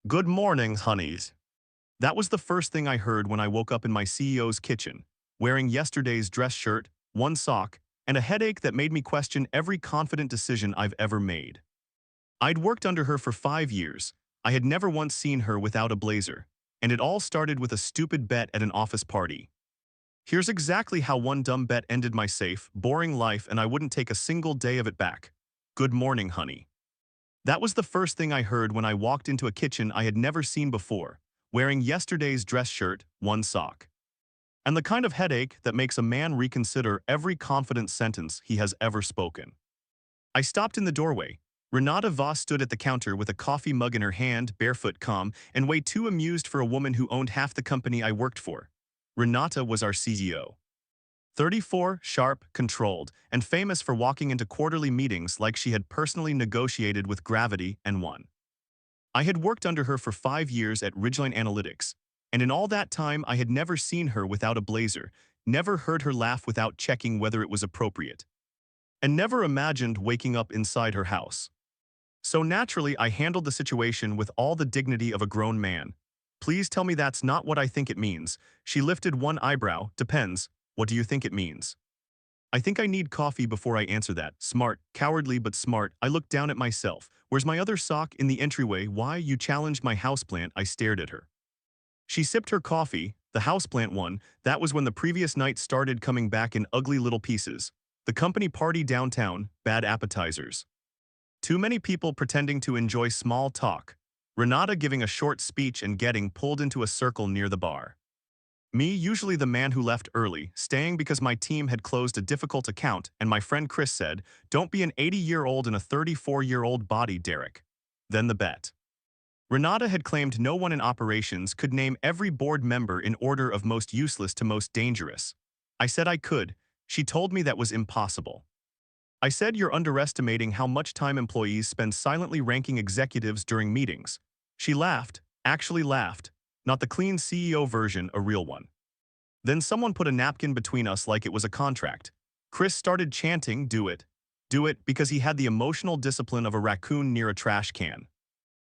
Good morning, honeys. That was the first thing I heard when I woke up in my CEO's kitchen, wearing yesterday's dress shirt, one sock, and a headache that made me question every confident decision I've ever made. I'd worked under her for 5 years. I had never once seen her without a blazer, and it all started with a stupid bet at an office party. Here's exactly how one dumb bet ended my safe, boring life, and I wouldn't take a single day of it back. Good morning, honey. That was the first thing I heard when I walked into a kitchen I had never seen before, wearing yesterday's dress shirt, one sock. And the kind of headache that makes a man reconsider every confident sentence he has ever spoken. I stopped in the doorway. Renata Voss stood at the counter with a coffee mug in her hand, barefoot calm, and way too amused for a woman who owned half the company I worked for. Renata was our CEO. 34, sharp, controlled, and famous for walking into quarterly meetings like she had personally negotiated with gravity and won. I had worked under her for 5 years at Ridgeline Analytics, and in all that time I had never seen her without a blazer, never heard her laugh without checking whether it was appropriate, and never imagined waking up inside her house. So naturally, I handled the situation with all the dignity of a grown man. Please tell me that's not what I think it means. She lifted one eyebrow. Depends. What do you think it means? I think I need coffee before I answer that. Smart, cowardly but smart. I looked down at myself. Where's my other sock in the entryway? Why, you challenged my houseplant. I stared at her. She sipped her coffee, the houseplant one. That was when the previous night started coming back in ugly little pieces. The company party downtown, bad appetizers. Too many people pretending to enjoy small talk. Renata giving a short speech and getting pulled into a circle near the bar. Me, usually the man who left early, staying because my team had closed a difficult account, and my friend Chris said, "Don't be an 80-year-old in a 34-year-old body, Derek." Then the bet. Renata had claimed no one in operations could name every board member in order of most useless to most dangerous. I said I could. She told me that was impossible. I said you're underestimating how much time employees spend silently ranking executives during meetings. She laughed, actually laughed, not the clean CEO version, a real one. Then someone put a napkin between us like it was a contract. Chris started chanting, do it, because he had the emotional discipline of a raccoon near a trash can.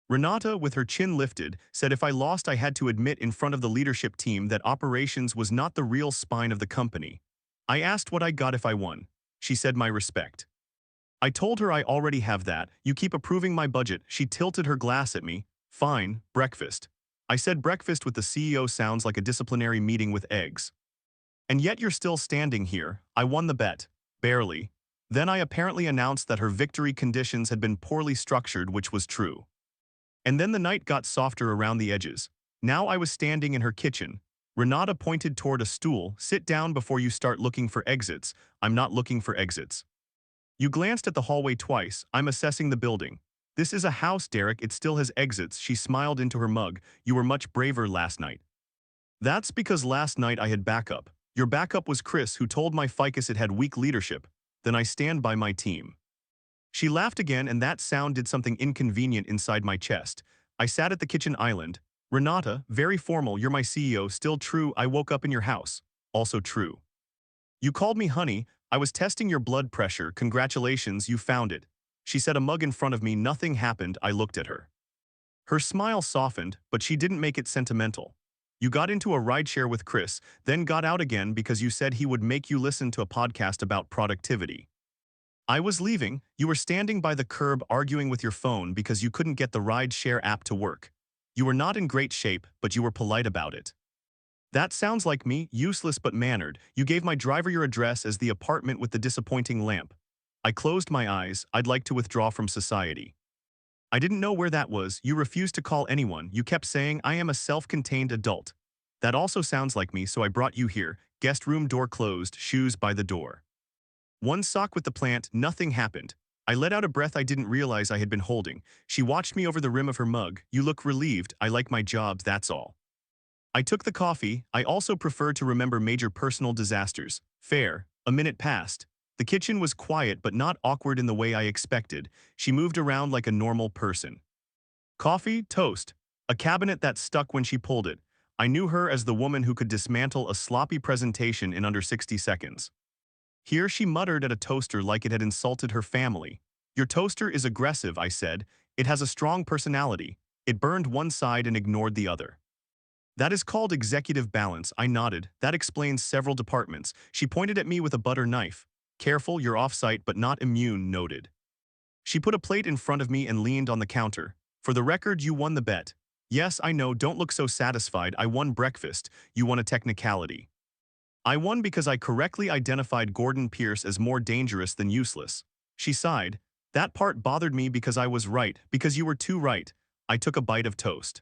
Renata, with her chin lifted, said if I lost I had to admit in front of the leadership team that operations was not the real spine of the company. I asked what I got if I won. She said my respect. I told her I already have that. You keep approving my budget. She tilted her glass at me. Fine, breakfast. I said breakfast with the CEO sounds like a disciplinary meeting with eggs. And yet you're still standing here. I won the bet. Barely. Then I apparently announced that her victory conditions had been poorly structured, which was true. And then the night got softer around the edges. Now I was standing in her kitchen. Renata pointed toward a stool. Sit down before you start looking for exits. I'm not looking for exits. You glanced at the hallway twice. I'm assessing the building. This is a house, Derek. It still has exits. She smiled into her mug. You were much braver last night. That's because last night I had backup. Your backup was Chris, who told my ficus it had weak leadership. Then I stand by my team. She laughed again, and that sound did something inconvenient inside my chest. I sat at the kitchen island. Renata, very formal, you're my CEO, still true. I woke up in your house. Also true. You called me honey. I was testing your blood pressure. Congratulations, you found it. She set a mug in front of me. Nothing happened. I looked at her. Her smile softened, but she didn't make it sentimental. You got into a rideshare with Chris, then got out again because you said he would make you listen to a podcast about productivity. I was leaving. You were standing by the curb arguing with your phone because you couldn't get the rideshare app to work. You were not in great shape, but you were polite about it. That sounds like me, useless but mannered. You gave my driver your address as the apartment with the disappointing lamp. I closed my eyes. I'd like to withdraw from society. I didn't know where that was. You refused to call anyone. You kept saying I am a self-contained adult. That also sounds like me, so I brought you here. Guest room door closed, shoes by the door. One sock with the plant, nothing happened. I let out a breath I didn't realize I had been holding. She watched me over the rim of her mug. You look relieved. I like my job, that's all. I took the coffee. I also prefer to remember major personal disasters. Fair. A minute passed. The kitchen was quiet but not awkward in the way I expected. She moved around like a normal person. Coffee, toast. A cabinet that stuck when she pulled it. I knew her as the woman who could dismantle a sloppy presentation in under 60 seconds. Here she muttered at a toaster like it had insulted her family. Your toaster is aggressive, I said. It has a strong personality. It burned one side and ignored the other. That is called executive balance, I nodded. That explains several departments. She pointed at me with a butter knife. Careful, you're off-site but not immune, noted. She put a plate in front of me and leaned on the counter. For the record, you won the bet. Yes, I know, don't look so satisfied. I won breakfast. You won a technicality. I won because I correctly identified Gordon Pierce as more dangerous than useless. She sighed. That part bothered me because I was right, because you were too right. I took a bite of toast.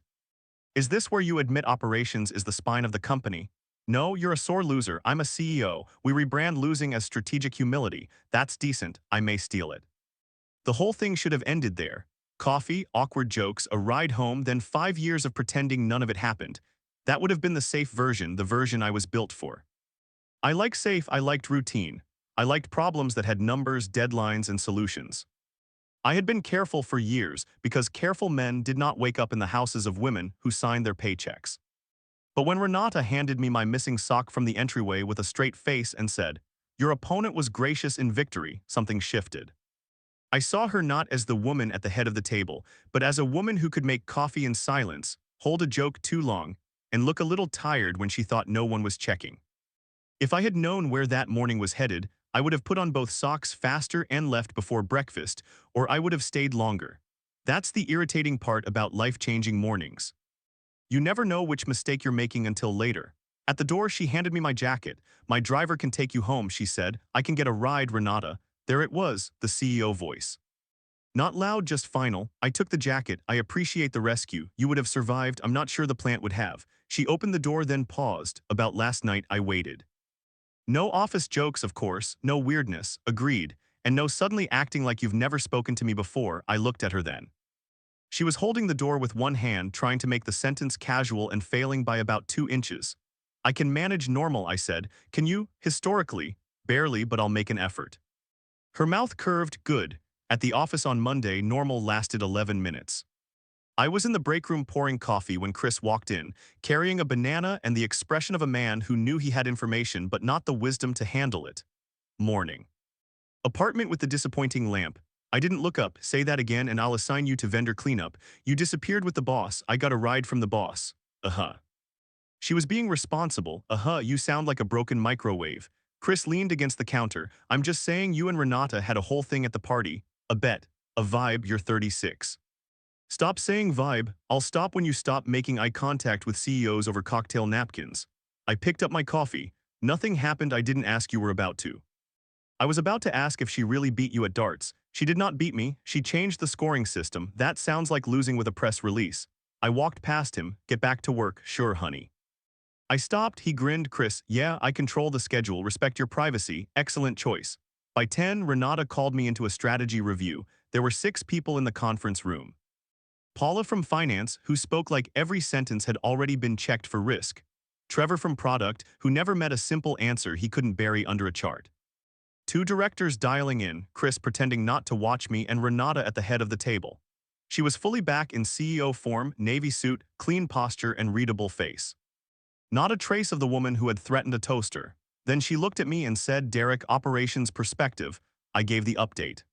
Is this where you admit operations is the spine of the company? No, you're a sore loser. I'm a CEO. We rebrand losing as strategic humility. That's decent. I may steal it. The whole thing should have ended there. Coffee, awkward jokes, a ride home, then 5 years of pretending none of it happened. That would have been the safe version, the version I was built for. I like safe, I liked routine. I liked problems that had numbers, deadlines, and solutions. I had been careful for years because careful men did not wake up in the houses of women who signed their paychecks. But when Renata handed me my missing sock from the entryway with a straight face and said, "Your opponent was gracious in victory," something shifted. I saw her not as the woman at the head of the table, but as a woman who could make coffee in silence, hold a joke too long, and look a little tired when she thought no one was checking. If I had known where that morning was headed, I would have put on both socks faster and left before breakfast, or I would have stayed longer. That's the irritating part about life-changing mornings. You never know which mistake you're making until later. At the door, she handed me my jacket. "My driver can take you home," she said. "I can get a ride, Renata." There it was, the CEO voice. Not loud, just final. I took the jacket. "I appreciate the rescue. You would have survived. I'm not sure the plant would have." She opened the door, then paused. "About last night, I waited." No office jokes, of course, no weirdness, agreed, and no suddenly acting like you've never spoken to me before. I looked at her then. She was holding the door with one hand, trying to make the sentence casual and failing by about 2 inches. "I can manage normal," I said. "Can you?" "Historically, barely, but I'll make an effort." Her mouth curved. "Good. At the office on Monday, normal lasted 11 minutes. I was in the break room pouring coffee when Chris walked in, carrying a banana and the expression of a man who knew he had information but not the wisdom to handle it. Morning. Apartment with the disappointing lamp. "I didn't look up. Say that again and I'll assign you to vendor cleanup. You disappeared with the boss. I got a ride from the boss." Uh-huh. She was being responsible. "Uh-huh, you sound like a broken microwave." Chris leaned against the counter. "I'm just saying you and Renata had a whole thing at the party. A bet. A vibe. You're 36. Stop saying vibe. I'll stop when you stop making eye contact with CEOs over cocktail napkins." I picked up my coffee. "Nothing happened I didn't ask you were about to." I was about to ask if she really beat you at darts. She did not beat me. She changed the scoring system. That sounds like losing with a press release. I walked past him. "Get back to work." "Sure, honey." I stopped. He grinned. "Chris, yeah, I control the schedule. Respect your privacy. Excellent choice." By 10, Renata called me into a strategy review. There were 6 people in the conference room. Paula from finance, who spoke like every sentence had already been checked for risk. Trevor from product, who never met a simple answer he couldn't bury under a chart. 2 directors dialing in, Chris pretending not to watch me and Renata at the head of the table. She was fully back in CEO form, navy suit, clean posture, and readable face. Not a trace of the woman who had threatened a toaster. Then she looked at me and said, "Derek, operations perspective." I gave the update.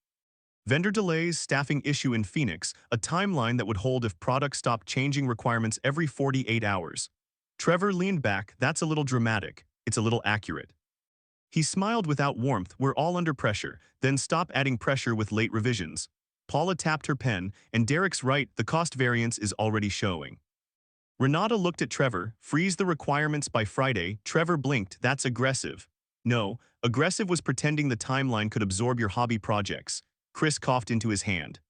Vendor delays, staffing issue in Phoenix, a timeline that would hold if products stopped changing requirements every 48 hours. Trevor leaned back. "That's a little dramatic. It's a little accurate." He smiled without warmth. "We're all under pressure. Then stop adding pressure with late revisions." Paula tapped her pen, and Derek's right, the cost variance is already showing. Renata looked at Trevor. "Freeze the requirements by Friday." Trevor blinked. "That's aggressive." "No, aggressive was pretending the timeline could absorb your hobby projects." Chris coughed into his hand.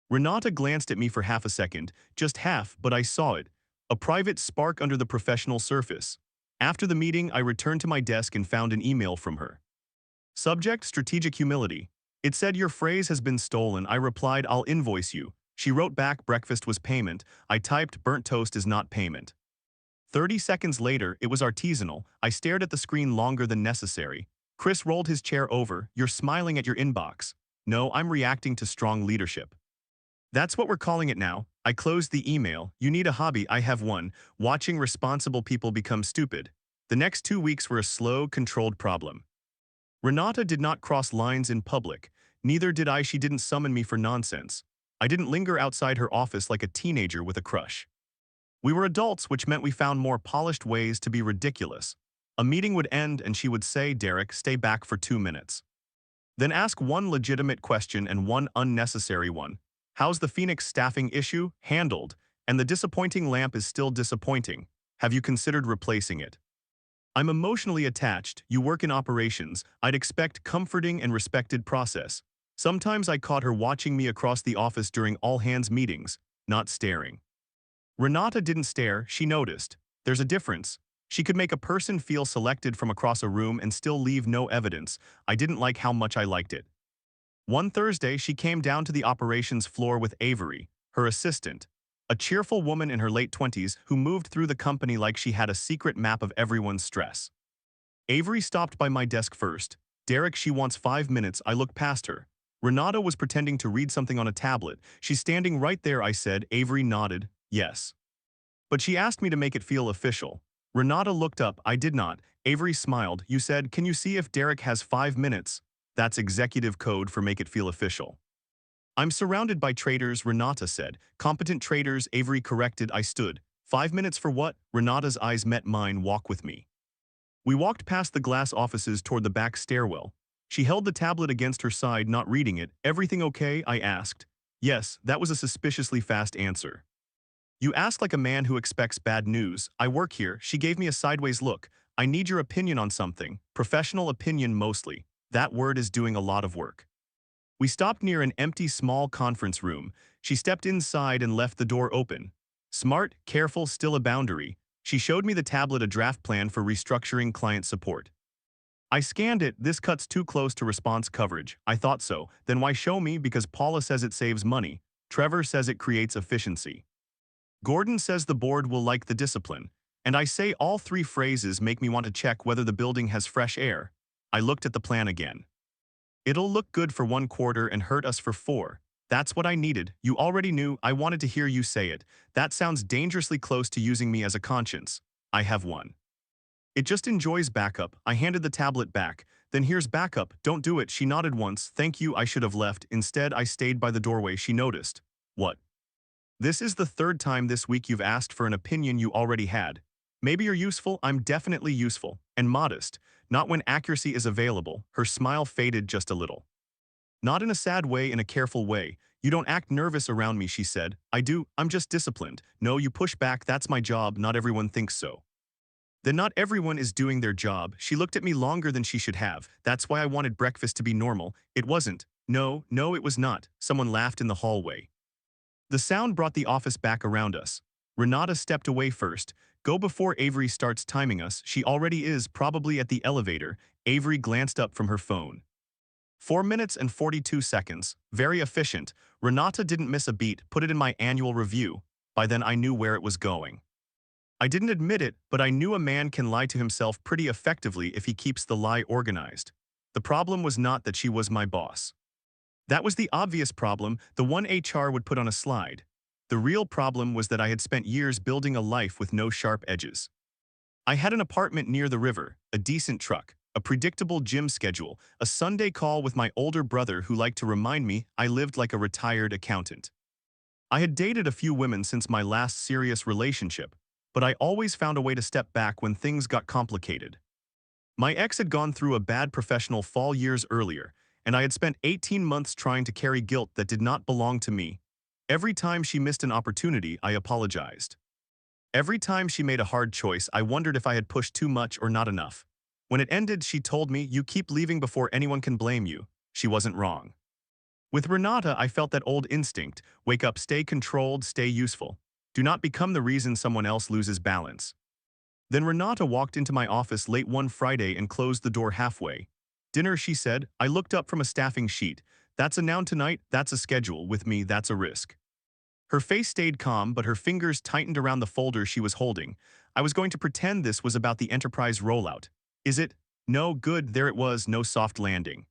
Renata glanced at me for half a second, just half, but I saw it. A private spark under the professional surface. After the meeting, I returned to my desk and found an email from her. Subject: strategic humility. It said, "Your phrase has been stolen." I replied, "I'll invoice you." She wrote back, "Breakfast was payment." I typed, "Burnt toast is not payment." 30 seconds later, it was artisanal. I stared at the screen longer than necessary. Chris rolled his chair over. "You're smiling at your inbox." "No, I'm reacting to strong leadership." "That's what we're calling it now." I closed the email. "You need a hobby. I have one. Watching responsible people become stupid." The next 2 weeks were a slow, controlled problem. Renata did not cross lines in public. Neither did I. She didn't summon me for nonsense. I didn't linger outside her office like a teenager with a crush. We were adults, which meant we found more polished ways to be ridiculous. A meeting would end and she would say, "Derek, stay back for 2 minutes." Then ask one legitimate question and one unnecessary one. How's the Phoenix staffing issue handled? And the disappointing lamp is still disappointing. Have you considered replacing it? I'm emotionally attached. You work in operations. I'd expect comforting and respected process. Sometimes I caught her watching me across the office during all-hands meetings, not staring. Renata didn't stare, she noticed. There's a difference. She could make a person feel selected from across a room and still leave no evidence. I didn't like how much I liked it. One Thursday, she came down to the operations floor with Avery, her assistant, a cheerful woman in her late 20s who moved through the company like she had a secret map of everyone's stress. Avery stopped by my desk first. "Derek, she wants 5 minutes." I looked past her. Renata was pretending to read something on a tablet. "She's standing right there," I said. Avery nodded. "Yes." "But she asked me to make it feel official." Renata looked up. I did not. Avery smiled. "You said, 'Can you see if Derek has 5 minutes?' That's executive code for make it feel official." "I'm surrounded by traitors," Renata said. "Competent traitors," Avery corrected. I stood. 5 minutes for what? Renata's eyes met mine. "Walk with me." We walked past the glass offices toward the back stairwell. She held the tablet against her side, not reading it. "Everything okay?" I asked. "Yes," that was a suspiciously fast answer. "You ask like a man who expects bad news." "I work here." She gave me a sideways look. "I need your opinion on something. Professional opinion mostly. That word is doing a lot of work." We stopped near an empty small conference room. She stepped inside and left the door open. Smart, careful, still a boundary. She showed me the tablet, a draft plan for restructuring client support. I scanned it. "This cuts too close to response coverage." I thought so. "Then why show me?" "Because Paula says it saves money. Trevor says it creates efficiency. Gordon says the board will like the discipline." And I say all three phrases make me want to check whether the building has fresh air. I looked at the plan again. "It'll look good for 1 quarter and hurt us for 4. That's what I needed. You already knew. I wanted to hear you say it. That sounds dangerously close to using me as a conscience. I have one. It just enjoys backup." I handed the tablet back. "Then here's backup. Don't do it." She nodded once. "Thank you." I should have left. Instead, I stayed by the doorway. She noticed. "What? This is the third time this week you've asked for an opinion you already had. Maybe you're useful." "I'm definitely useful. And modest. Not when accuracy is available." Her smile faded just a little. "Not in a sad way, in a careful way. You don't act nervous around me," she said. "I do. I'm just disciplined." "No, you push back. That's my job. Not everyone thinks so." "Then not everyone is doing their job." She looked at me longer than she should have. "That's why I wanted breakfast to be normal." "It wasn't." No, it was not." Someone laughed in the hallway. The sound brought the office back around us. Renata stepped away first. "Go before Avery starts timing us." She already is, probably at the elevator. Avery glanced up from her phone. 4 minutes and 42 seconds. Very efficient. Renata didn't miss a beat. "Put it in my annual review." By then I knew where it was going. I didn't admit it, but I knew a man can lie to himself pretty effectively if he keeps the lie organized. The problem was not that she was my boss. That was the obvious problem, the one HR would put on a slide. The real problem was that I had spent years building a life with no sharp edges. I had an apartment near the river, a decent truck, a predictable gym schedule, a Sunday call with my older brother who liked to remind me I lived like a retired accountant. I had dated a few women since my last serious relationship, but I always found a way to step back when things got complicated. My ex had gone through a bad professional fall years earlier, and I had spent 18 months trying to carry guilt that did not belong to me. Every time she missed an opportunity, I apologized. Every time she made a hard choice, I wondered if I had pushed too much or not enough. When it ended, she told me, "You keep leaving before anyone can blame you." She wasn't wrong. With Renata, I felt that old instinct: wake up, stay controlled, stay useful. Do not become the reason someone else loses balance. Then Renata walked into my office late one Friday and closed the door halfway. "Dinner," she said. I looked up from a staffing sheet. "That's a noun tonight, that's a schedule. With me, that's a risk." Her face stayed calm, but her fingers tightened around the folder she was holding. I was going to pretend this was about the enterprise rollout. "Is it?" "No." "Good." There it was, no soft landing.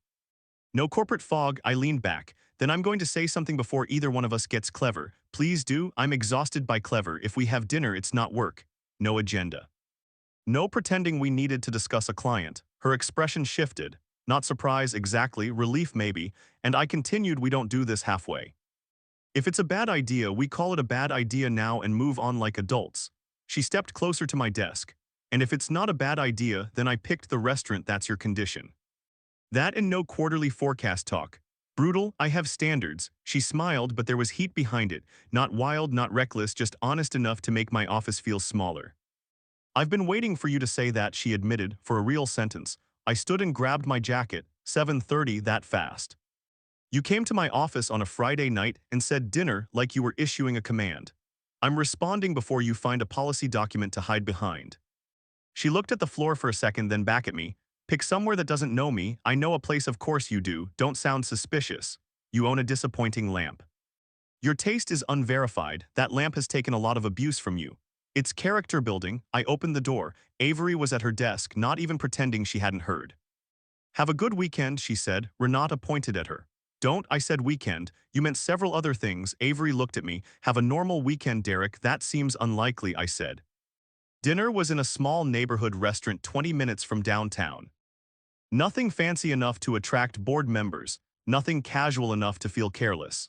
No corporate fog. I leaned back. "Then I'm going to say something before either one of us gets clever." "Please do." "I'm exhausted by clever. If we have dinner, it's not work. No agenda. No pretending we needed to discuss a client." Her expression shifted. Not surprise exactly, relief maybe, and I continued, "We don't do this halfway." If it's a bad idea, we call it a bad idea now and move on like adults. She stepped closer to my desk. And if it's not a bad idea, then I picked the restaurant that's your condition. That and no quarterly forecast talk. Brutal, I have standards. She smiled, but there was heat behind it. Not wild, not reckless, just honest enough to make my office feel smaller. I've been waiting for you to say that, she admitted, for a real sentence. I stood and grabbed my jacket. 7:30, that fast. You came to my office on a Friday night and said dinner like you were issuing a command. I'm responding before you find a policy document to hide behind. She looked at the floor for a second, then back at me. Pick somewhere that doesn't know me. I know a place, of course you do. Don't sound suspicious. You own a disappointing lamp. Your taste is unverified. That lamp has taken a lot of abuse from you. It's character building. I opened the door. Avery was at her desk, not even pretending she hadn't heard. Have a good weekend, she said. Renata pointed at her. Don't, I said weekend. You meant several other things. Avery looked at me. Have a normal weekend, Derek. That seems unlikely, I said. Dinner was in a small neighborhood restaurant 20 minutes from downtown. Nothing fancy enough to attract board members, nothing casual enough to feel careless.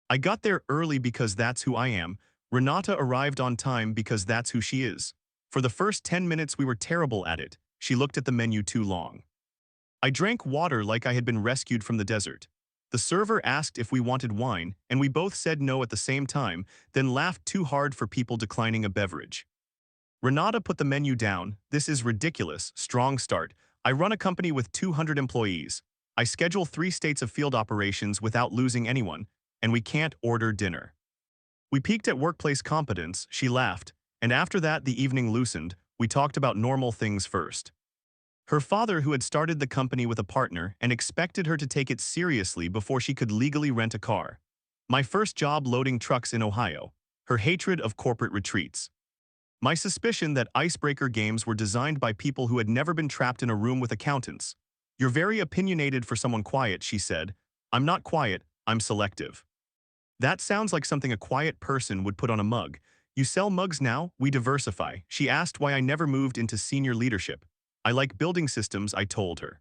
I got there early because that's who I am. Renata arrived on time because that's who she is. For the first 10 minutes we were terrible at it. She looked at the menu too long. I drank water like I had been rescued from the desert. The server asked if we wanted wine, and we both said no at the same time, then laughed too hard for people declining a beverage. Renata put the menu down. This is ridiculous. Strong start. I run a company with 200 employees. I schedule 3 states of field operations without losing anyone, and we can't order dinner. We peaked at workplace competence, she laughed, and after that the evening loosened. We talked about normal things first. Her father, who had started the company with a partner, and expected her to take it seriously before she could legally rent a car. My first job loading trucks in Ohio. Her hatred of corporate retreats. My suspicion that icebreaker games were designed by people who had never been trapped in a room with accountants. You're very opinionated for someone quiet, she said. I'm not quiet, I'm selective. That sounds like something a quiet person would put on a mug. You sell mugs now? We diversify. She asked why I never moved into senior leadership. I like building systems, I told her.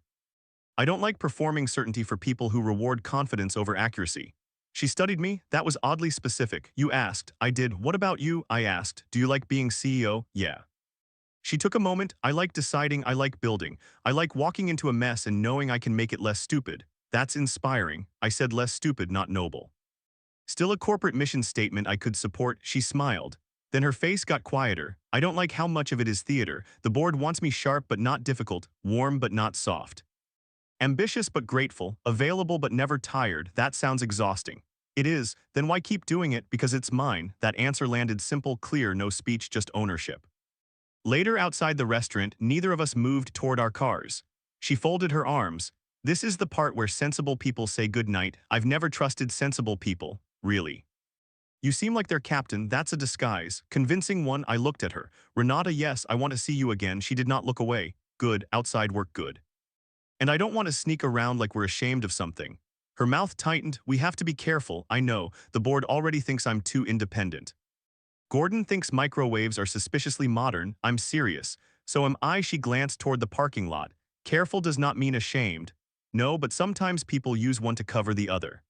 I don't like performing certainty for people who reward confidence over accuracy. She studied me. That was oddly specific. You asked. I did. What about you? I asked. Do you like being CEO? Yeah. She took a moment. I like deciding. I like building. I like walking into a mess and knowing I can make it less stupid. That's inspiring. I said less stupid, not noble. Still a corporate mission statement I could support, she smiled. Then her face got quieter. I don't like how much of it is theater. The board wants me sharp but not difficult, warm but not soft. Ambitious but grateful, available but never tired. That sounds exhausting. It is. Then why keep doing it? Because it's mine. That answer landed simple, clear, no speech, just ownership. Later outside the restaurant, neither of us moved toward our cars. She folded her arms. This is the part where sensible people say goodnight. I've never trusted sensible people, really. You seem like their captain. That's a disguise. Convincing one. I looked at her. Renata, yes, I want to see you again. She did not look away. Good. Outside work, good. And I don't want to sneak around like we're ashamed of something. Her mouth tightened. We have to be careful. I know. The board already thinks I'm too independent. Gordon thinks microwaves are suspiciously modern. I'm serious. So am I. She glanced toward the parking lot. Careful does not mean ashamed. No, but sometimes people use one to cover the other.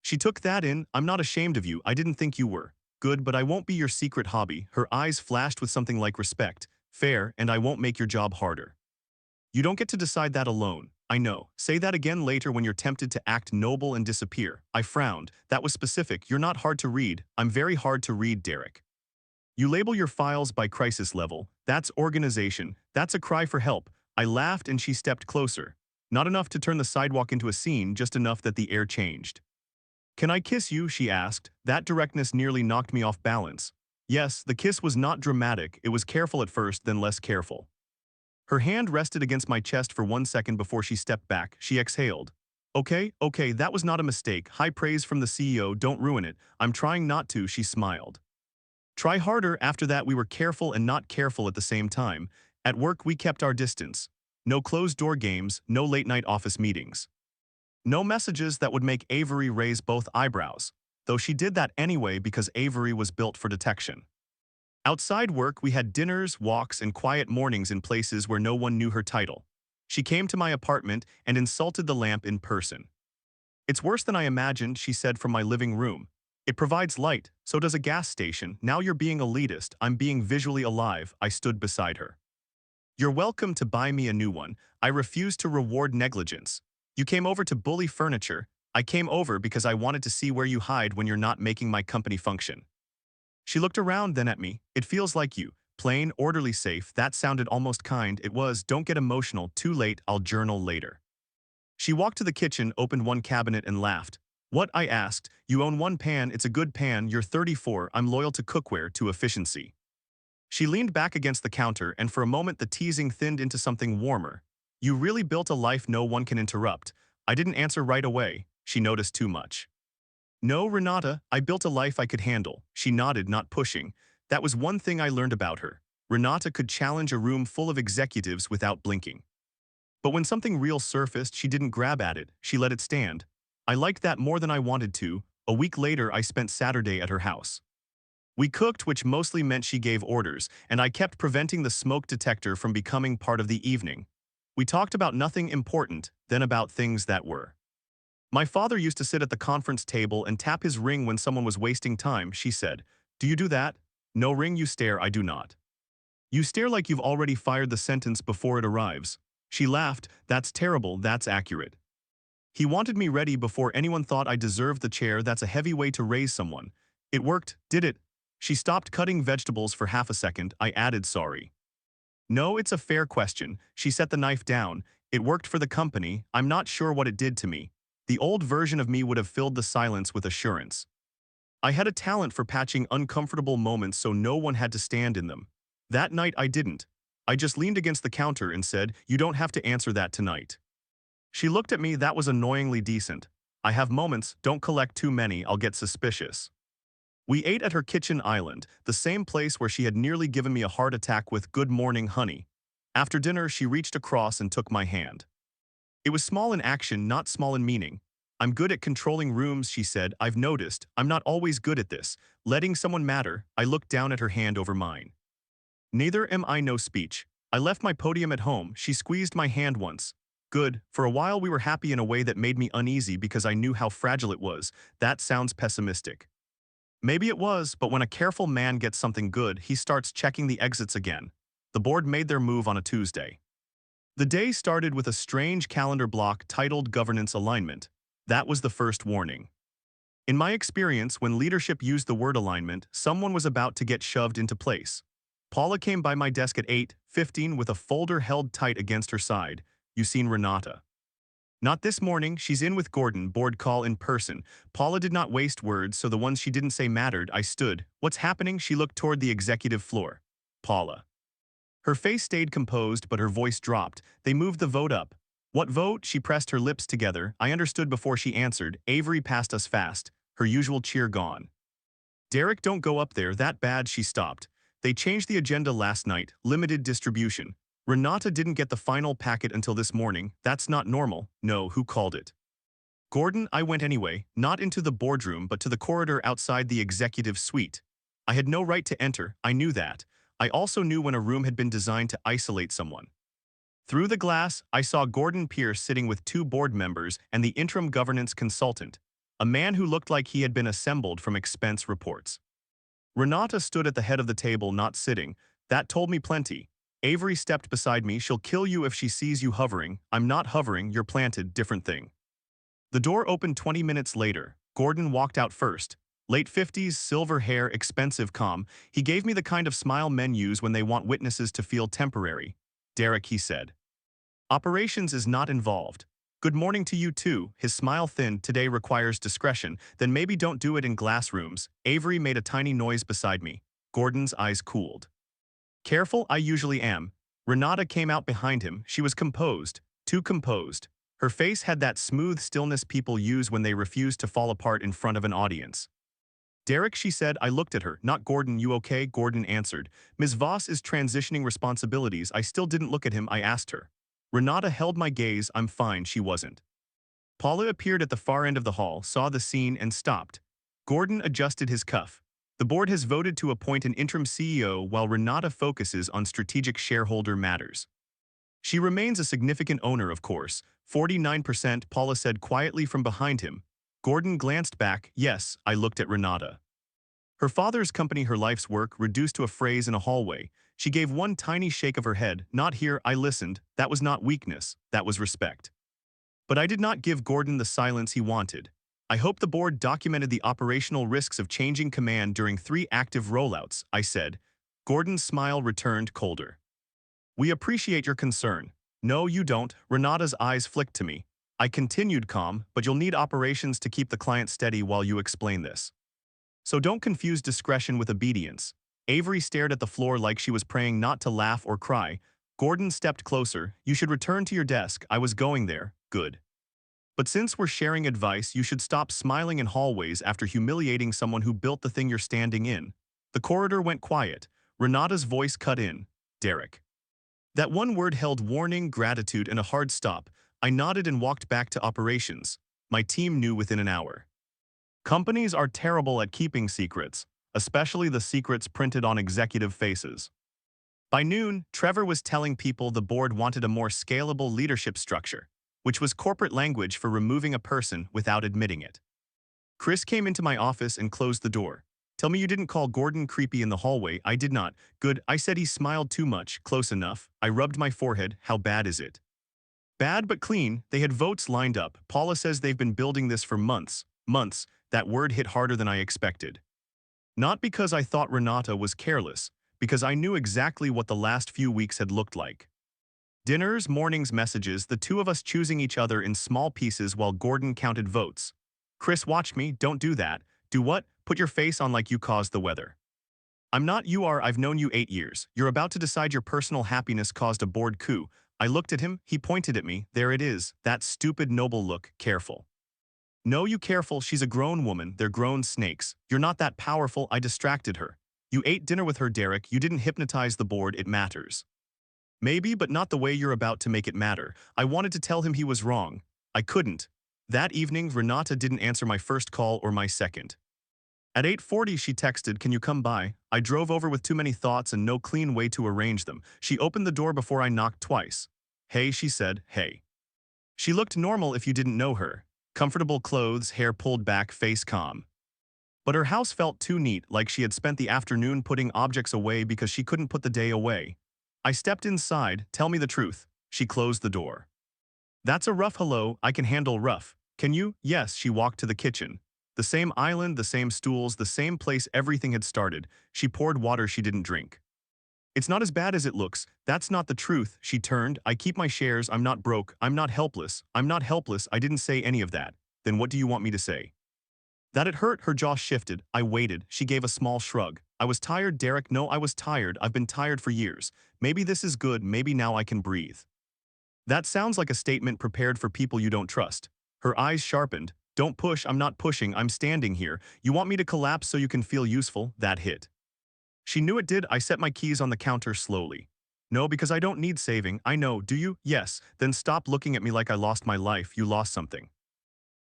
She took that in. I'm not ashamed of you. I didn't think you were. Good, but I won't be your secret hobby. Her eyes flashed with something like respect. Fair, and I won't make your job harder. You don't get to decide that alone. I know. Say that again later when you're tempted to act noble and disappear. I frowned. That was specific. You're not hard to read. I'm very hard to read, Derek. You label your files by crisis level. That's organization. That's a cry for help. I laughed and she stepped closer. Not enough to turn the sidewalk into a scene, just enough that the air changed. Can I kiss you? She asked. That directness nearly knocked me off balance. Yes, the kiss was not dramatic. It was careful at first, then less careful. Her hand rested against my chest for 1 second before she stepped back. She exhaled. Okay, that was not a mistake. High praise from the CEO. Don't ruin it. I'm trying not to, she smiled. Try harder. After that we were careful and not careful at the same time. At work we kept our distance. No closed-door games, no late-night office meetings. No messages that would make Avery raise both eyebrows, though she did that anyway because Avery was built for detection. Outside work, we had dinners, walks, and quiet mornings in places where no one knew her title. She came to my apartment and insulted the lamp in person. It's worse than I imagined, she said from my living room. It provides light, so does a gas station. Now you're being elitist, I'm being visually alive, I stood beside her. You're welcome to buy me a new one. I refuse to reward negligence. You came over to bully furniture. I came over because I wanted to see where you hide when you're not making my company function. She looked around then at me. It feels like you. Plain, orderly, safe. That sounded almost kind. It was. Don't get emotional. Too late. I'll journal later. She walked to the kitchen, opened one cabinet, and laughed. What? I asked. You own one pan. It's a good pan. You're 34. I'm loyal to cookware, to efficiency. She leaned back against the counter, and for a moment the teasing thinned into something warmer. You really built a life no one can interrupt. I didn't answer right away. She noticed too much. No, Renata, I built a life I could handle. She nodded, not pushing. That was one thing I learned about her. Renata could challenge a room full of executives without blinking. But when something real surfaced, she didn't grab at it. She let it stand. I liked that more than I wanted to. A week later, I spent Saturday at her house. We cooked, which mostly meant she gave orders, and I kept preventing the smoke detector from becoming part of the evening. We talked about nothing important, then about things that were. My father used to sit at the conference table and tap his ring when someone was wasting time, she said. Do you do that? No ring, you stare. I do not. You stare like you've already fired the sentence before it arrives. She laughed. That's terrible, that's accurate. He wanted me ready before anyone thought I deserved the chair. That's a heavy way to raise someone. It worked, did it? She stopped cutting vegetables for half a second. I added, sorry. No, it's a fair question. She set the knife down. It worked for the company. I'm not sure what it did to me. The old version of me would have filled the silence with assurance. I had a talent for patching uncomfortable moments so no one had to stand in them. That night I didn't. I just leaned against the counter and said, you don't have to answer that tonight. She looked at me. That was annoyingly decent. I have moments, don't collect too many, I'll get suspicious. We ate at her kitchen island, the same place where she had nearly given me a heart attack with good morning honey. After dinner, she reached across and took my hand. It was small in action, not small in meaning. I'm good at controlling rooms, she said. I've noticed. I'm not always good at this. Letting someone matter. I looked down at her hand over mine. Neither am I. No speech. I left my podium at home. She squeezed my hand once. Good. For a while we were happy in a way that made me uneasy because I knew how fragile it was. That sounds pessimistic. Maybe it was, but when a careful man gets something good, he starts checking the exits again. The board made their move on a Tuesday. The day started with a strange calendar block titled Governance Alignment. That was the first warning. In my experience, when leadership used the word alignment, someone was about to get shoved into place. Paula came by my desk at 8:15 with a folder held tight against her side. You seen Renata? Not this morning, she's in with Gordon, board call in person. Paula did not waste words, so the ones she didn't say mattered. I stood. What's happening? She looked toward the executive floor. Paula. Her face stayed composed, but her voice dropped. They moved the vote up. What vote? She pressed her lips together. I understood before she answered. Avery passed us fast. Her usual cheer gone. Derek, don't go up there, that bad. She stopped. They changed the agenda last night. Limited distribution. Renata didn't get the final packet until this morning. That's not normal. No, who called it? Gordon. I went anyway, not into the boardroom but to the corridor outside the executive suite. I had no right to enter, I knew that. I also knew when a room had been designed to isolate someone. Through the glass, I saw Gordon Pierce sitting with two board members and the interim governance consultant, a man who looked like he had been assembled from expense reports. Renata stood at the head of the table, not sitting. That told me plenty. Avery stepped beside me. She'll kill you if she sees you hovering. I'm not hovering, you're planted, different thing. The door opened 20 minutes later. Gordon walked out first. Late 50s, silver hair, expensive, calm. He gave me the kind of smile men use when they want witnesses to feel temporary. Derek, he said. Operations is not involved. Good morning to you too. His smile thinned. Today requires discretion. Then maybe don't do it in glass rooms. Avery made a tiny noise beside me. Gordon's eyes cooled. Careful, I usually am. Renata came out behind him. She was composed. Too composed. Her face had that smooth stillness people use when they refuse to fall apart in front of an audience. Derek, she said. I looked at her. Not Gordon. You okay? Gordon answered. Ms. Voss is transitioning responsibilities. I still didn't look at him. I asked her. Renata held my gaze. I'm fine. She wasn't. Paula appeared at the far end of the hall, saw the scene, and stopped. Gordon adjusted his cuff. The board has voted to appoint an interim CEO while Renata focuses on strategic shareholder matters. She remains a significant owner, of course. 49%, Paula said quietly from behind him. Gordon glanced back. Yes, I looked at Renata. Her father's company, her life's work, reduced to a phrase in a hallway. She gave one tiny shake of her head. Not here. I listened. That was not weakness. That was respect. But I did not give Gordon the silence he wanted. I hope the board documented the operational risks of changing command during 3 active rollouts, I said. Gordon's smile returned colder. We appreciate your concern. No, you don't. Renata's eyes flicked to me. I continued calm, but you'll need operations to keep the client steady while you explain this. So don't confuse discretion with obedience. Avery stared at the floor like she was praying not to laugh or cry. Gordon stepped closer. You should return to your desk. I was going there. Good. But since we're sharing advice, you should stop smiling in hallways after humiliating someone who built the thing you're standing in. The corridor went quiet. Renata's voice cut in. Derek. That one word held warning, gratitude, and a hard stop. I nodded and walked back to operations. My team knew within an hour. Companies are terrible at keeping secrets, especially the secrets printed on executive faces. By noon, Trevor was telling people the board wanted a more scalable leadership structure, which was corporate language for removing a person without admitting it. Chris came into my office and closed the door. Tell me you didn't call Gordon creepy in the hallway. I did not. Good, I said. He smiled. Too much. Close enough. I rubbed my forehead. How bad is it? Bad but clean. They had votes lined up. Paula says they've been building this for months. Months. That word hit harder than I expected. Not because I thought Renata was careless, because I knew exactly what the last few weeks had looked like. Dinners, mornings, messages, the two of us choosing each other in small pieces while Gordon counted votes. Chris, watch me. Don't do that. Do what? Put your face on like you caused the weather. I'm not. You are. I've known you 8 years. You're about to decide your personal happiness caused a board coup. I looked at him. He pointed at me. There it is. That stupid noble look. Careful. No, you careful. She's a grown woman. They're grown snakes. You're not that powerful. I distracted her. You ate dinner with her, Derek. You didn't hypnotize the board. It matters. Maybe, but not the way you're about to make it matter. I wanted to tell him he was wrong. I couldn't. That evening, Renata didn't answer my first call or my second. At 8:40, she texted, "Can you come by?" I drove over with too many thoughts and no clean way to arrange them. She opened the door before I knocked twice. Hey, she said, hey. She looked normal if you didn't know her. Comfortable clothes, hair pulled back, face calm. But her house felt too neat, like she had spent the afternoon putting objects away because she couldn't put the day away. I stepped inside. Tell me the truth. She closed the door. That's a rough hello. I can handle rough. Can you? Yes. She walked to the kitchen. The same island, the same stools, the same place everything had started. She poured water she didn't drink. It's not as bad as it looks. That's not the truth. She turned. I keep my shares. I'm not broke. I'm not helpless. I'm not helpless. I didn't say any of that. Then what do you want me to say? That it hurt. Her jaw shifted. I waited. She gave a small shrug. I was tired, Derek. No, I was tired. I've been tired for years. Maybe this is good. Maybe now I can breathe. That sounds like a statement prepared for people you don't trust. Her eyes sharpened. Don't push. I'm not pushing. I'm standing here. You want me to collapse so you can feel useful? That hit. She knew it did. I set my keys on the counter slowly. No, because I don't need saving. I know. Do you? Yes. Then stop looking at me like I lost my life. You lost something.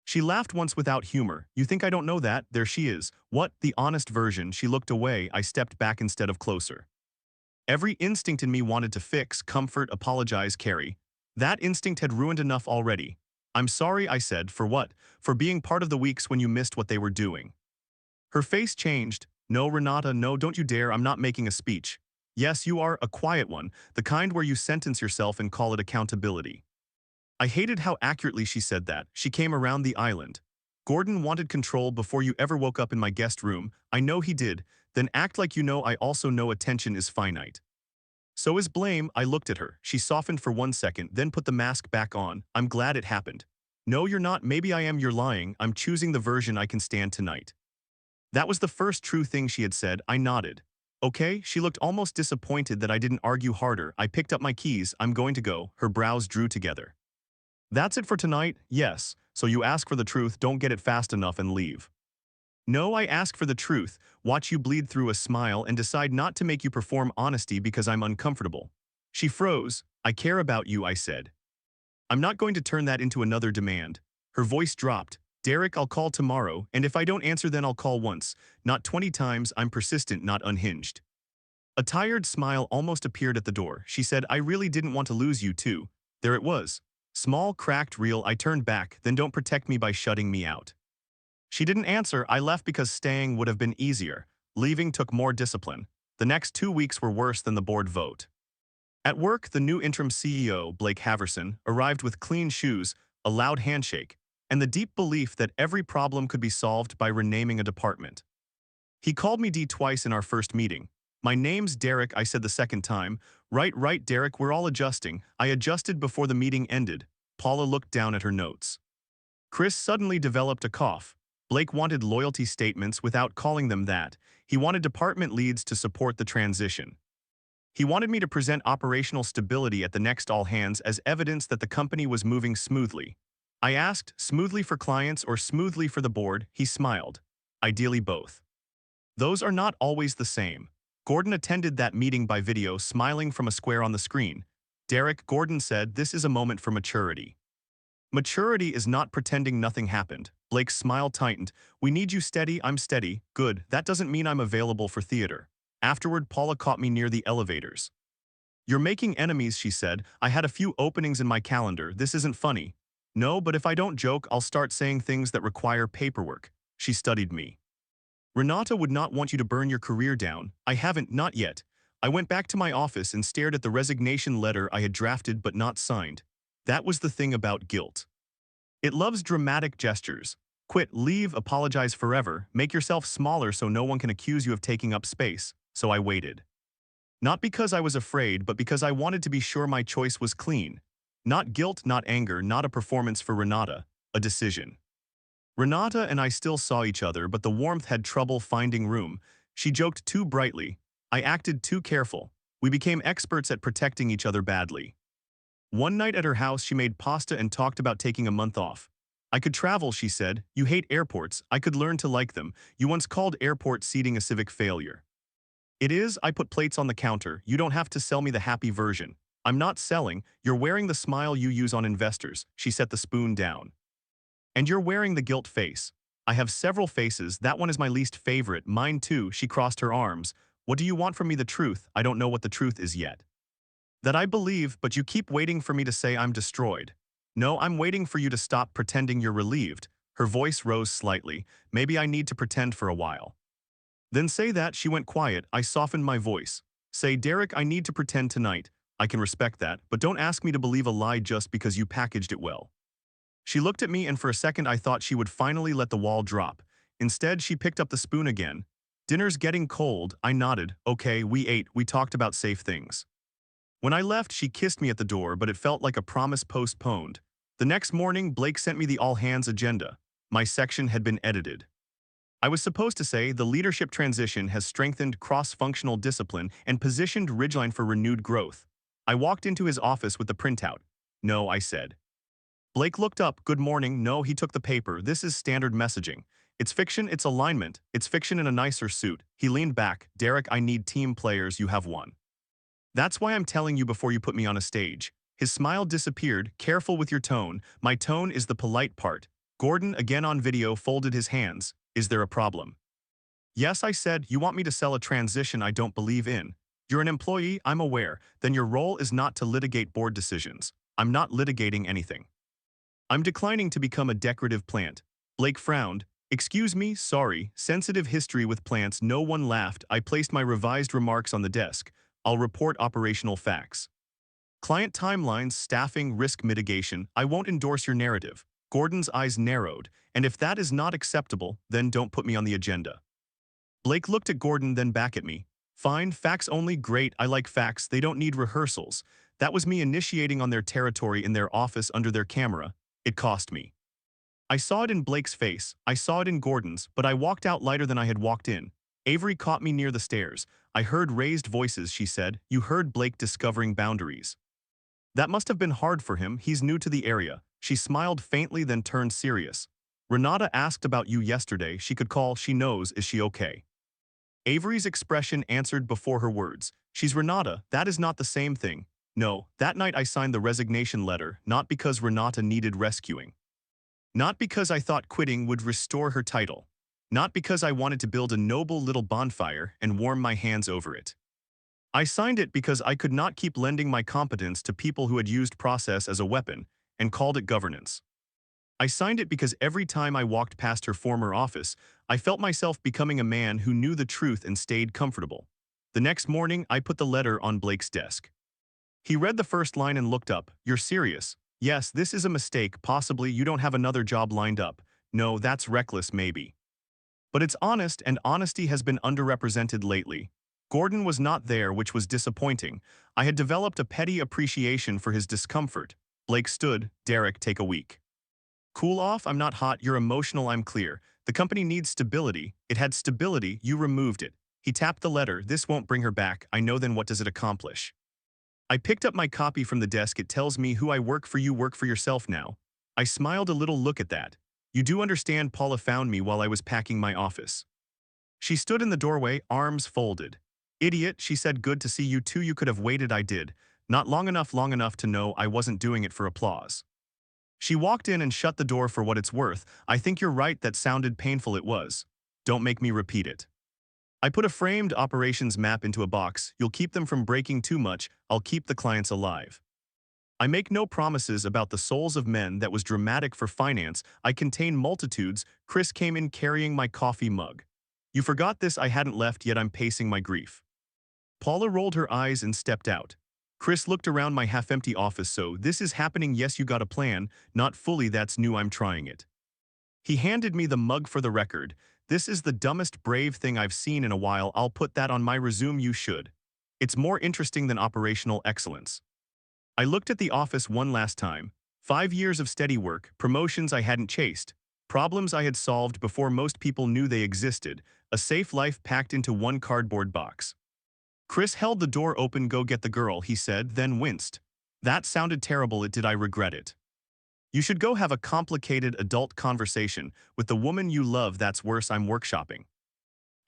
She laughed once without humor. You think I don't know that? There she is. What? The honest version. She looked away. I stepped back instead of closer. Every instinct in me wanted to fix, comfort, apologize, carry. That instinct had ruined enough already. I'm sorry, I said. For what? For being part of the weeks when you missed what they were doing. Her face changed. No, Renata, no, don't you dare. I'm not making a speech. Yes, you are, a quiet one, the kind where you sentence yourself and call it accountability. I hated how accurately she said that. She came around the island. Gordon wanted control before you ever woke up in my guest room. I know he did. Then act like you know I also know attention is finite. So is blame. I looked at her. She softened for 1 second, then put the mask back on. I'm glad it happened. No, you're not. Maybe I am. You're lying. I'm choosing the version I can stand tonight. That was the first true thing she had said. I nodded. Okay, she looked almost disappointed that I didn't argue harder. I picked up my keys. I'm going to go. Her brows drew together. That's it for tonight? Yes. So you ask for the truth, don't get it fast enough and leave. No, I ask for the truth, watch you bleed through a smile and decide not to make you perform honesty because I'm uncomfortable. She froze. I care about you, I said. I'm not going to turn that into another demand. Her voice dropped. Derek, I'll call tomorrow, and if I don't answer then I'll call once. Not 20 times. I'm persistent, not unhinged. A tired smile almost appeared at the door. She said, I really didn't want to lose you too. There it was. Small, cracked, real. I turned back. Then don't protect me by shutting me out. She didn't answer. I left because staying would have been easier. Leaving took more discipline. The next 2 weeks were worse than the board vote. At work, the new interim CEO, Blake Haverson, arrived with clean shoes, a loud handshake, and the deep belief that every problem could be solved by renaming a department. He called me D twice in our first meeting. "My name's Derek," I said the second time. Right, Derek, we're all adjusting." I adjusted before the meeting ended. Paula looked down at her notes. Chris suddenly developed a cough. Blake wanted loyalty statements without calling them that. He wanted department leads to support the transition. He wanted me to present operational stability at the next all-hands as evidence that the company was moving smoothly. I asked, smoothly for clients or smoothly for the board? He smiled. Ideally both. Those are not always the same. Gordon attended that meeting by video, smiling from a square on the screen. Derek, Gordon said, this is a moment for maturity. Maturity is not pretending nothing happened. Blake's smile tightened. We need you steady. I'm steady. Good. That doesn't mean I'm available for theater. Afterward, Paula caught me near the elevators. You're making enemies, she said. I had a few openings in my calendar. This isn't funny. No, but if I don't joke, I'll start saying things that require paperwork. She studied me. Renata would not want you to burn your career down. I haven't, not yet. I went back to my office and stared at the resignation letter I had drafted but not signed. That was the thing about guilt. It loves dramatic gestures. Quit, leave, apologize forever, make yourself smaller so no one can accuse you of taking up space. So I waited. Not because I was afraid, but because I wanted to be sure my choice was clean. Not guilt, not anger, not a performance for Renata, a decision. Renata and I still saw each other, but the warmth had trouble finding room. She joked too brightly. I acted too careful. We became experts at protecting each other badly. One night at her house, she made pasta and talked about taking a month off. I could travel, she said. You hate airports. I could learn to like them. You once called airport seating a civic failure. It is. I put plates on the counter. You don't have to sell me the happy version. I'm not selling. You're wearing the smile you use on investors. She set the spoon down. And you're wearing the guilt face. I have several faces. That one is my least favorite. Mine too. She crossed her arms. What do you want from me? The truth. I don't know what the truth is yet. That I believe, but you keep waiting for me to say I'm destroyed. No, I'm waiting for you to stop pretending you're relieved. Her voice rose slightly. Maybe I need to pretend for a while. Then say that. She went quiet. I softened my voice. Say, Derek, I need to pretend tonight. I can respect that, but don't ask me to believe a lie just because you packaged it well. She looked at me, and for a second I thought she would finally let the wall drop. Instead, she picked up the spoon again. Dinner's getting cold. I nodded. Okay, we ate. We talked about safe things. When I left, she kissed me at the door, but it felt like a promise postponed. The next morning, Blake sent me the all-hands agenda. My section had been edited. I was supposed to say the leadership transition has strengthened cross-functional discipline and positioned Ridgeline for renewed growth. I walked into his office with the printout. No, I said. Blake looked up. Good morning. No, he took the paper. This is standard messaging. It's fiction, it's alignment. It's fiction in a nicer suit. He leaned back. Derek, I need team players. You have one. That's why I'm telling you before you put me on a stage. His smile disappeared. Careful with your tone. My tone is the polite part. Gordon, again on video, folded his hands. Is there a problem? Yes, I said. You want me to sell a transition I don't believe in. You're an employee, I'm aware. Then your role is not to litigate board decisions. I'm not litigating anything. I'm declining to become a decorative plant. Blake frowned. Excuse me, sorry. Sensitive history with plants. No one laughed. I placed my revised remarks on the desk. I'll report operational facts. Client timelines, staffing, risk mitigation. I won't endorse your narrative. Gordon's eyes narrowed. And if that is not acceptable, then don't put me on the agenda. Blake looked at Gordon, then back at me. Fine, facts only. Great, I like facts. They don't need rehearsals. That was me initiating on their territory in their office under their camera. It cost me. I saw it in Blake's face. I saw it in Gordon's, but I walked out lighter than I had walked in. Avery caught me near the stairs. I heard raised voices, she said. You heard Blake discovering boundaries. That must have been hard for him. He's new to the area. She smiled faintly, then turned serious. Renata asked about you yesterday. She could call. She knows. Is she okay? Avery's expression answered before her words. She's Renata. That is not the same thing. No, that night I signed the resignation letter, not because Renata needed rescuing. Not because I thought quitting would restore her title. Not because I wanted to build a noble little bonfire and warm my hands over it. I signed it because I could not keep lending my competence to people who had used process as a weapon and called it governance. I signed it because every time I walked past her former office, I felt myself becoming a man who knew the truth and stayed comfortable. The next morning, I put the letter on Blake's desk. He read the first line and looked up. You're serious? Yes, this is a mistake. Possibly you don't have another job lined up. No, that's reckless, maybe. But it's honest, and honesty has been underrepresented lately. Gordon was not there, which was disappointing. I had developed a petty appreciation for his discomfort. Blake stood. Derek, take a week. Cool off, I'm not hot, you're emotional, I'm clear. The company needs stability. It had stability, you removed it. He tapped the letter. This won't bring her back. I know, then what does it accomplish? I picked up my copy from the desk. It tells me who I work for. You work for yourself now. I smiled a little. Look at that. You do understand Paula found me while I was packing my office. She stood in the doorway, arms folded. Idiot, she said. Good to see you too. You could have waited. I did. Not long enough to know I wasn't doing it for applause. She walked in and shut the door. For what it's worth, I think you're right. That sounded painful. It was. Don't make me repeat it. I put a framed operations map into a box. You'll keep them from breaking too much. I'll keep the clients alive. I make no promises about the souls of men. That was dramatic for finance. I contain multitudes. Chris came in carrying my coffee mug. You forgot this. I hadn't left yet. I'm pacing my grief. Paula rolled her eyes and stepped out. Chris looked around my half-empty office. So this is happening. Yes, you got a plan. Not fully. That's new. I'm trying it. He handed me the mug. For the record, this is the dumbest brave thing I've seen in a while. I'll put that on my resume. You should. It's more interesting than operational excellence. I looked at the office one last time. 5 years of steady work, promotions I hadn't chased, problems I had solved before most people knew they existed, a safe life packed into one cardboard box. Chris held the door open. Go get the girl, he said, then winced. That sounded terrible. Did I regret it? You should go have a complicated adult conversation with the woman you love. That's worse. I'm workshopping.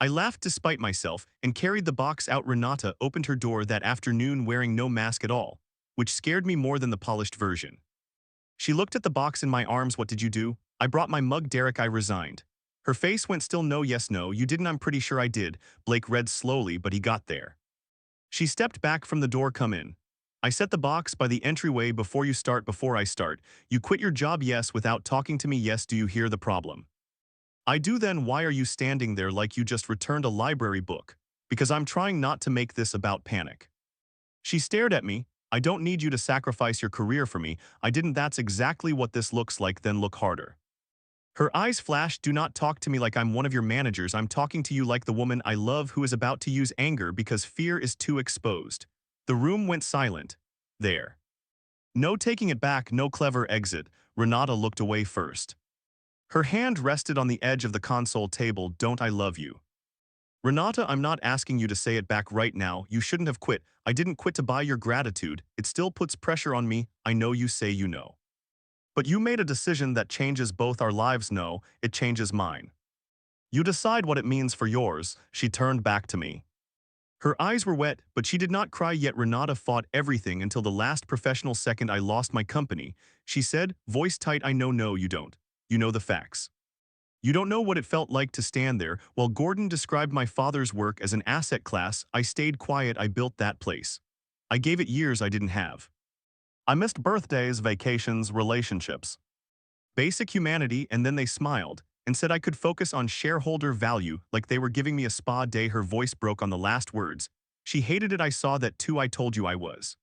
I laughed despite myself and carried the box out. Renata opened her door that afternoon wearing no mask at all, which scared me more than the polished version. She looked at the box in my arms. What did you do? I brought my mug. Derek, I resigned. Her face went still. No, yes, no, you didn't. I'm pretty sure I did. Blake read slowly, but he got there. She stepped back from the door. Come in. I set the box by the entryway. Before I start, you quit your job. Yes, without talking to me. Yes, do you hear the problem? I do. Then why are you standing there like you just returned a library book? Because I'm trying not to make this about panic. She stared at me. I don't need you to sacrifice your career for me. I didn't. That's exactly what this looks like. Then look harder. Her eyes flashed. Do not talk to me like I'm one of your managers. I'm talking to you like the woman I love who is about to use anger because fear is too exposed. The room went silent. There. No taking it back, no clever exit. Renata looked away first. Her hand rested on the edge of the console table. Don't I love you? Renata, I'm not asking you to say it back right now. You shouldn't have quit. I didn't quit to buy your gratitude. It still puts pressure on me. I know you say you know. But you made a decision that changes both our lives. No, it changes mine. You decide what it means for yours. She turned back to me. Her eyes were wet, but she did not cry yet. Renata fought everything until the last professional second. I lost my company, she said, voice tight. I know. No, you don't. You know the facts. You don't know what it felt like to stand there while Gordon described my father's work as an asset class. I stayed quiet. I built that place. I gave it years I didn't have. I missed birthdays, vacations, relationships. Basic humanity. And then they smiled and said I could focus on shareholder value, like they were giving me a spa day. Her voice broke on the last words. She hated it. I saw that too. I told you I was.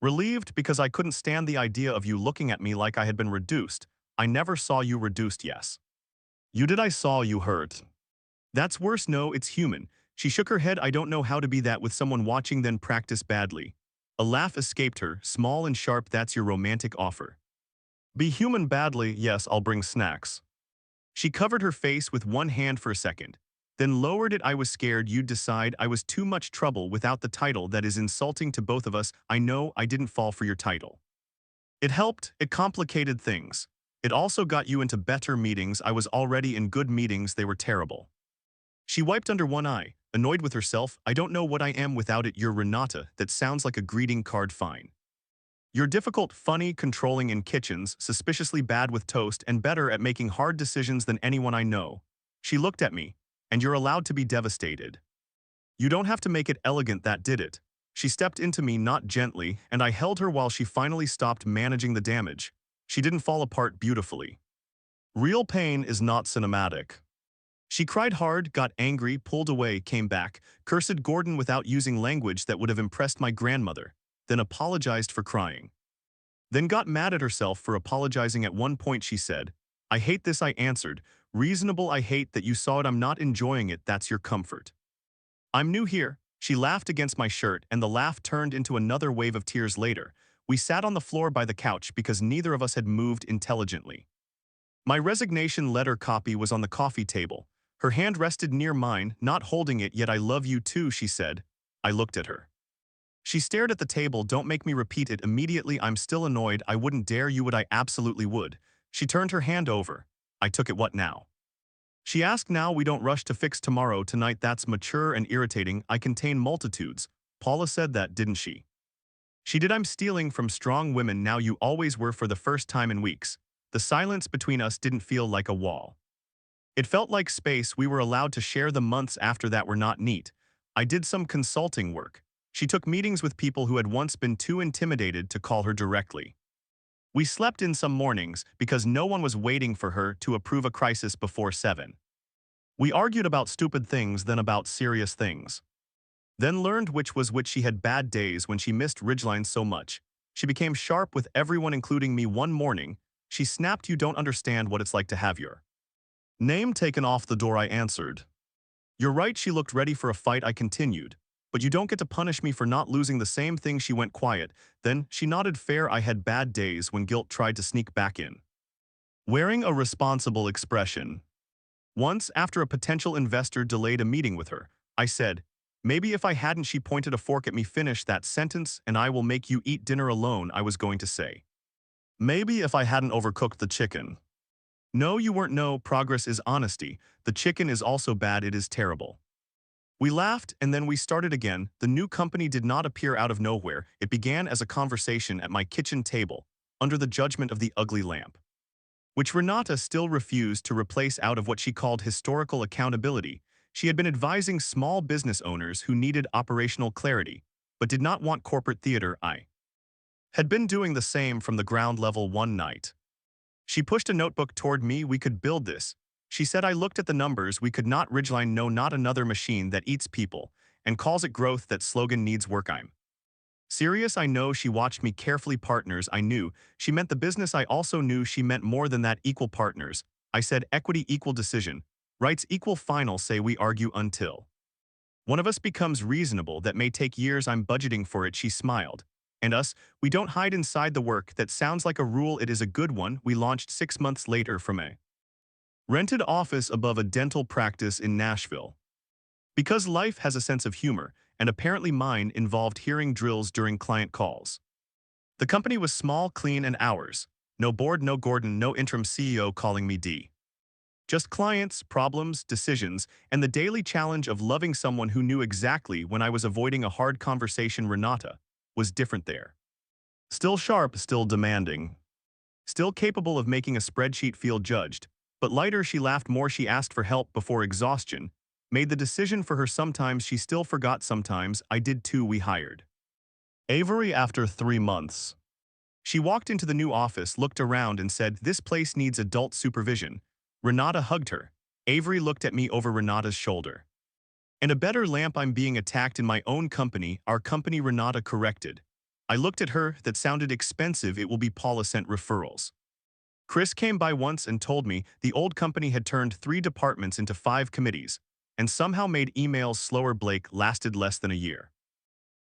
Relieved because I couldn't stand the idea of you looking at me like I had been reduced. I never saw you reduced. Yes. You did. I saw you hurt. That's worse. No, it's human. She shook her head. I don't know how to be that with someone watching, then practice badly. A laugh escaped her, small and sharp. That's your romantic offer. Be human badly. Yes, I'll bring snacks. She covered her face with one hand for a second, then lowered it. I was scared you'd decide I was too much trouble without the title. That is insulting to both of us. I know. I didn't fall for your title. It helped. It complicated things. It also got you into better meetings. I was already in good meetings. They were terrible. She wiped under one eye, annoyed with herself. I don't know what I am without it. You're Renata. That sounds like a greeting card. Fine. You're difficult, funny, controlling in kitchens, suspiciously bad with toast, and better at making hard decisions than anyone I know. She looked at me. And you're allowed to be devastated. You don't have to make it elegant. That did it. She stepped into me, not gently, and I held her while she finally stopped managing the damage. She didn't fall apart beautifully. Real pain is not cinematic. She cried hard, got angry, pulled away, came back, cursed Gordon without using language that would have impressed my grandmother, then apologized for crying. Then got mad at herself for apologizing. At one point she said, "I hate this," I answered. "Reasonable, I hate that you saw it. I'm not enjoying it. That's your comfort." "I'm new here." She laughed against my shirt, and the laugh turned into another wave of tears later. We sat on the floor by the couch because neither of us had moved intelligently. My resignation letter copy was on the coffee table. Her hand rested near mine, not holding it. "Yet I love you too," she said. I looked at her. She stared at the table. "Don't make me repeat it." Immediately, "I'm still annoyed. I wouldn't dare." "You would." "I absolutely would." She turned her hand over. I took it. "What now?" She asked. "Now we don't rush to fix tomorrow, tonight." "That's mature and irritating. I contain multitudes." Paula said that, didn't she? She did. "I'm stealing from strong women now." "You always were." For the first time in weeks, the silence between us didn't feel like a wall. It felt like space. We were allowed to share. The months after that were not neat. I did some consulting work. She took meetings with people who had once been too intimidated to call her directly. We slept in some mornings because no one was waiting for her to approve a crisis before 7. We argued about stupid things, then about serious things. Then learned which was which. She had bad days when she missed Ridgeline so much. She became sharp with everyone, including me. One morning, she snapped, "You don't understand what it's like to have your name taken off the door." I answered, "You're right." She looked ready for a fight. I continued, "But you don't get to punish me for not losing the same thing." She went quiet. Then she nodded. "Fair." I had bad days when guilt tried to sneak back in. Wearing a responsible expression. Once, after a potential investor delayed a meeting with her, I said, "Maybe if I hadn't." She pointed a fork at me. "Finish that sentence and I will make you eat dinner alone." I was going to say, "Maybe if I hadn't overcooked the chicken." "No, you weren't." "No, progress is honesty. The chicken is also bad. It is terrible." We laughed, and then we started again. The new company did not appear out of nowhere. It began as a conversation at my kitchen table, under the judgment of the ugly lamp, which Renata still refused to replace out of what she called historical accountability. She had been advising small business owners who needed operational clarity, but did not want corporate theater. I had been doing the same from the ground level. One night, she pushed a notebook toward me. "We could build this," she said. I looked at the numbers. "We could not." Ridgeline, no, not another machine that eats people and calls it growth. That slogan needs work. "I'm serious." "I know." She watched me carefully. "Partners." I knew she meant the business. I also knew she meant more than that. "Equal partners." I said. "Equity, equal decision rights, equal final say." "We argue until one of us becomes reasonable. That may take years. I'm budgeting for it." She smiled. "And us, we don't hide inside the work." "That sounds like a rule." "It is a good one." We launched 6 months later from a rented office above a dental practice in Nashville. Because life has a sense of humor, and apparently mine involved hearing drills during client calls. The company was small, clean, and ours. No board, no Gordon, no interim CEO calling me D. Just clients, problems, decisions, and the daily challenge of loving someone who knew exactly when I was avoiding a hard conversation. Renata was different there. Still sharp, still demanding. Still capable of making a spreadsheet feel judged. But lighter. She laughed more. She asked for help before exhaustion. Made the decision for her. Sometimes she still forgot. Sometimes I did too. We hired Avery after 3 months. She walked into the new office, looked around, and said, "This place needs adult supervision." Renata hugged her. Avery looked at me over Renata's shoulder. "And a better lamp." "I'm being attacked in my own company." "Our company," Renata corrected. I looked at her. "That sounded expensive." "It will be." Paula sent referrals. Chris came by once and told me the old company had turned 3 departments into 5 committees and somehow made emails slower. Blake lasted less than a year.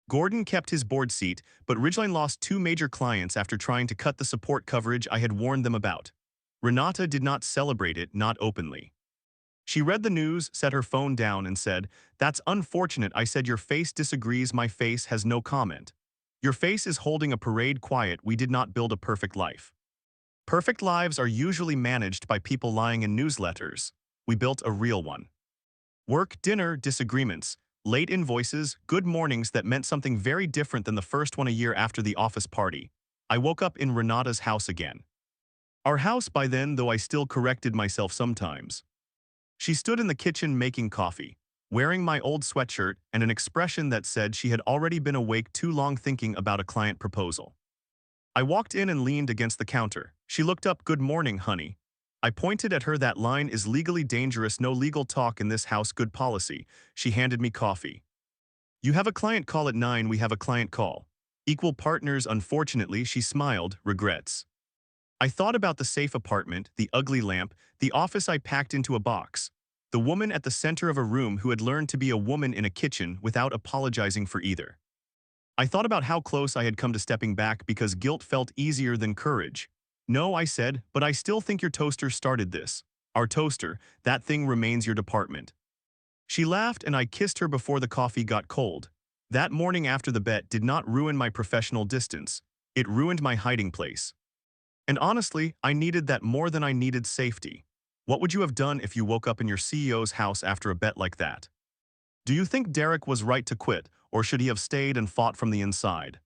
Gordon kept his board seat, but Ridgeline lost 2 major clients after trying to cut the support coverage I had warned them about. Renata did not celebrate it, not openly. She read the news, set her phone down, and said, "That's unfortunate." I said, "Your face disagrees." "My face has no comment. Your face is holding a parade." "Quiet. We did not build a perfect life. Perfect lives are usually managed by people lying in newsletters. We built a real one." Work, dinner, disagreements, late invoices, good mornings that meant something very different than the first one a year after the office party. I woke up in Renata's house again. Our house by then, though I still corrected myself sometimes. She stood in the kitchen making coffee, wearing my old sweatshirt and an expression that said she had already been awake too long thinking about a client proposal. I walked in and leaned against the counter. She looked up, "Good morning, honey." I pointed at her. "That line is legally dangerous. No legal talk in this house. Good policy." She handed me coffee. "You have a client call at 9. We have a client call. Equal partners, unfortunately." She smiled, "Regrets." I thought about the safe apartment, the ugly lamp, the office I packed into a box, the woman at the center of a room who had learned to be a woman in a kitchen without apologizing for either. I thought about how close I had come to stepping back because guilt felt easier than courage. "No," I said, "but I still think your toaster started this." "Our toaster, that thing remains your department." She laughed and I kissed her before the coffee got cold. That morning after the bet did not ruin my professional distance. It ruined my hiding place. And honestly, I needed that more than I needed safety. What would you have done if you woke up in your CEO's house after a bet like that? Do you think Derek was right to quit, or should he have stayed and fought from the inside?